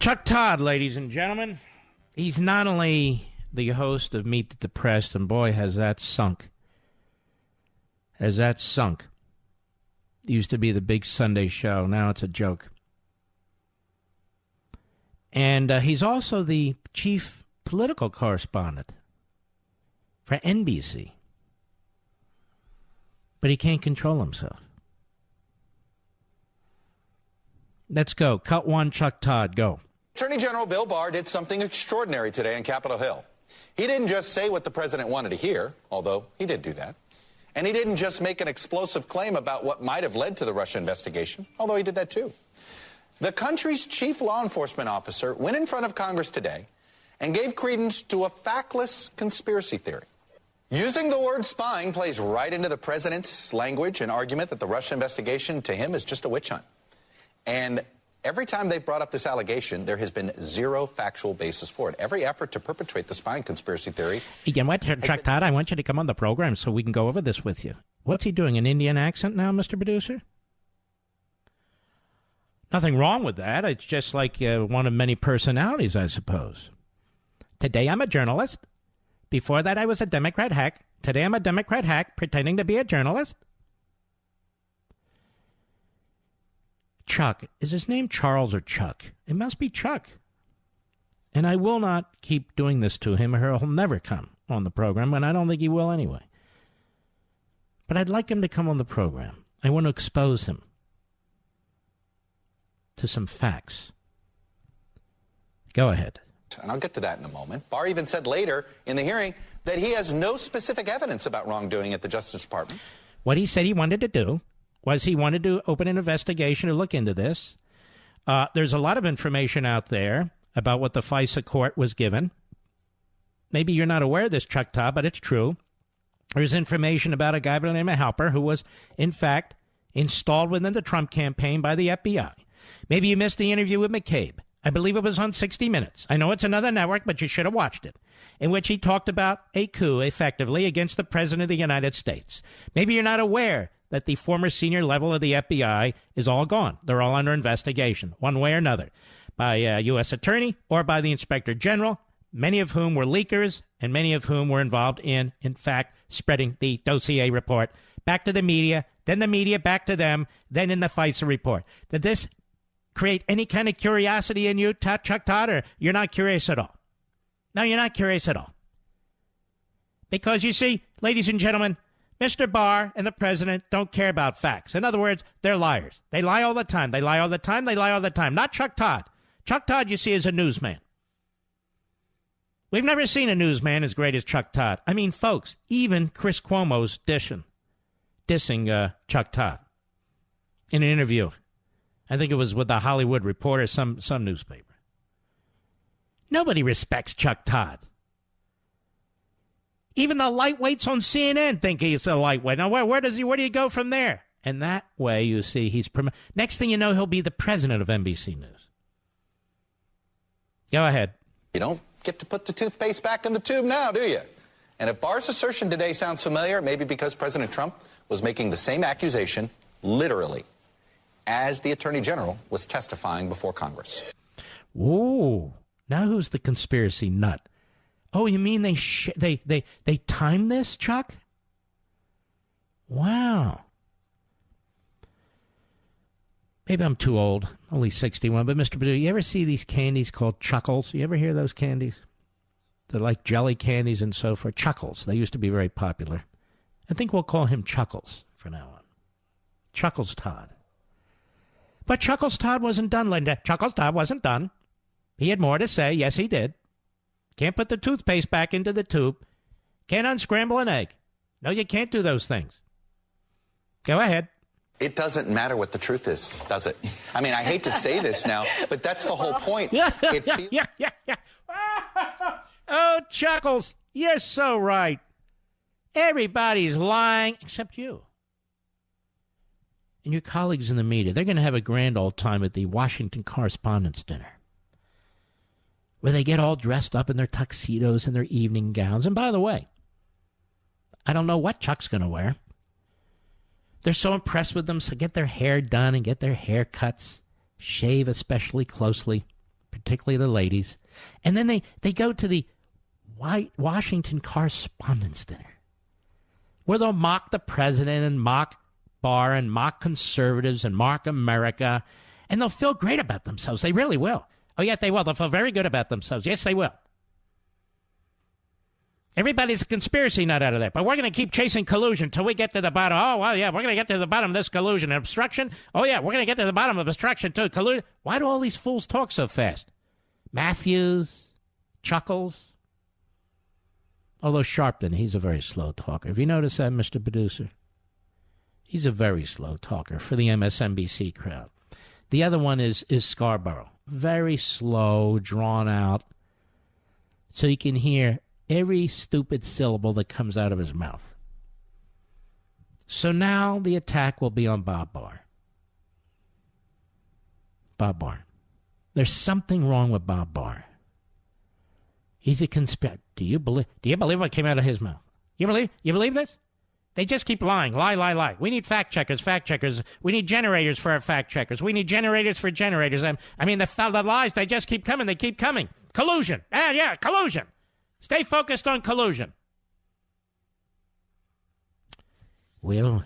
Chuck Todd, ladies and gentlemen. He's not only the host of Meet the Depressed, and boy, has that sunk. Has that sunk. It used to be the big Sunday show. Now it's a joke. And he's also the chief political correspondent for NBC. But he can't control himself. Let's go. Cut one, Chuck Todd, go. Attorney General Bill Barr did something extraordinary today on Capitol Hill. He didn't just say what the president wanted to hear, although he did do that. And he didn't just make an explosive claim about what might have led to the Russia investigation, although he did that too. The country's chief law enforcement officer went in front of Congress today and gave credence to a factless conspiracy theory. Using the word spying plays right into the president's language and argument that the Russia investigation to him is just a witch hunt. And every time they've brought up this allegation, there has been zero factual basis for it. Every effort to perpetrate the spying conspiracy theory... You know what, Chuck Todd, I want you to come on the program so we can go over this with you. What's he doing, an Indian accent now, Mr. Producer? Nothing wrong with that. It's just like one of many personalities, I suppose. Today I'm a journalist. Before that I was a Democrat hack. Today I'm a Democrat hack pretending to be a journalist. Chuck. Is his name Charles or Chuck? It must be Chuck. And I will not keep doing this to him, or he'll never come on the program, and I don't think he will anyway. But I'd like him to come on the program. I want to expose him to some facts. Go ahead. And I'll get to that in a moment. Barr even said later in the hearing that he has no specific evidence about wrongdoing at the Justice Department. What he said he wanted to do was he wanted to open an investigation to look into this. There's a lot of information out there about what the FISA court was given. Maybe you're not aware of this, Chuck Todd, but it's true. There's information about a guy by the name of Halper who was, in fact, installed within the Trump campaign by the FBI. Maybe you missed the interview with McCabe. I believe it was on 60 Minutes. I know it's another network, but you should have watched it, in which he talked about a coup, effectively, against the President of the United States. Maybe you're not aware that the former senior level of the FBI is all gone. They're all under investigation, one way or another, by a U.S. attorney or by the Inspector General, many of whom were leakers and many of whom were involved in fact, spreading the dossier report back to the media, then the media back to them, then in the FISA report. Did this create any kind of curiosity in you, Chuck Todd, or you're not curious at all? No, you're not curious at all. Because, you see, ladies and gentlemen, Mr. Barr and the president don't care about facts. In other words, they're liars. They lie all the time. They lie all the time. They lie all the time. Not Chuck Todd. Chuck Todd, you see, is a newsman. We've never seen a newsman as great as Chuck Todd. I mean, folks, even Chris Cuomo's dissing Chuck Todd in an interview. I think it was with the Hollywood Reporter, some newspaper. Nobody respects Chuck Todd. Even the lightweights on CNN think he's a lightweight. Now, where do you go from there? And that way, you see, next thing you know, he'll be the president of NBC News. Go ahead. You don't get to put the toothpaste back in the tube now, do you? And if Barr's assertion today sounds familiar, maybe because President Trump was making the same accusation, literally, as the Attorney General was testifying before Congress. Ooh, now who's the conspiracy nut? Oh, you mean they timed this, Chuck? Wow. Maybe I'm too old, only 61, but Mr. Perdue, you ever see these candies called Chuckles? You ever hear those candies? They're like jelly candies and so forth. Chuckles, they used to be very popular. I think we'll call him Chuckles from now on. Chuckles Todd. But Chuckles Todd wasn't done, Linda. Chuckles Todd wasn't done. He had more to say. Yes, he did. Can't put the toothpaste back into the tube. Can't unscramble an egg. No, you can't do those things. Go ahead. It doesn't matter what the truth is, does it? I mean, I hate to say this now, but that's the whole point. Yeah. Oh, Chuckles, you're so right. Everybody's lying except you. And your colleagues in the media, they're going to have a grand old time at the Washington Correspondents' Dinner, where they get all dressed up in their tuxedos and their evening gowns. And by the way, I don't know what Chuck's going to wear. They're so impressed with them, so get their hair done and get their haircuts, shave especially closely, particularly the ladies. And then they go to the Washington Correspondents' Dinner, where they'll mock the president and mock Barr and mock conservatives and mock America, and they'll feel great about themselves. They really will. Oh, yes, they will. They'll feel very good about themselves. Yes, they will. Everybody's a conspiracy nut out of there, but we're going to keep chasing collusion until we get to the bottom. Oh, well, yeah, we're going to get to the bottom of this collusion. And obstruction? Oh, yeah, we're going to get to the bottom of obstruction, too. Collusion? Why do all these fools talk so fast? Matthews, Chuckles. Although Sharpton, he's a very slow talker. Have you noticed that, Mr. Producer? He's a very slow talker for the MSNBC crowd. The other one is Scarborough. Very slow, drawn out, so you can hear every stupid syllable that comes out of his mouth. So now the attack will be on Bob Barr. Bob Barr. There's something wrong with Bob Barr. He's a conspirator. Do you believe what came out of his mouth? You believe this? They just keep lying. Lie. We need fact checkers. We need generators for our fact checkers. We need generators for generators. I mean, the lies, they just keep coming. They keep coming. Collusion. Yeah, collusion. Stay focused on collusion. We'll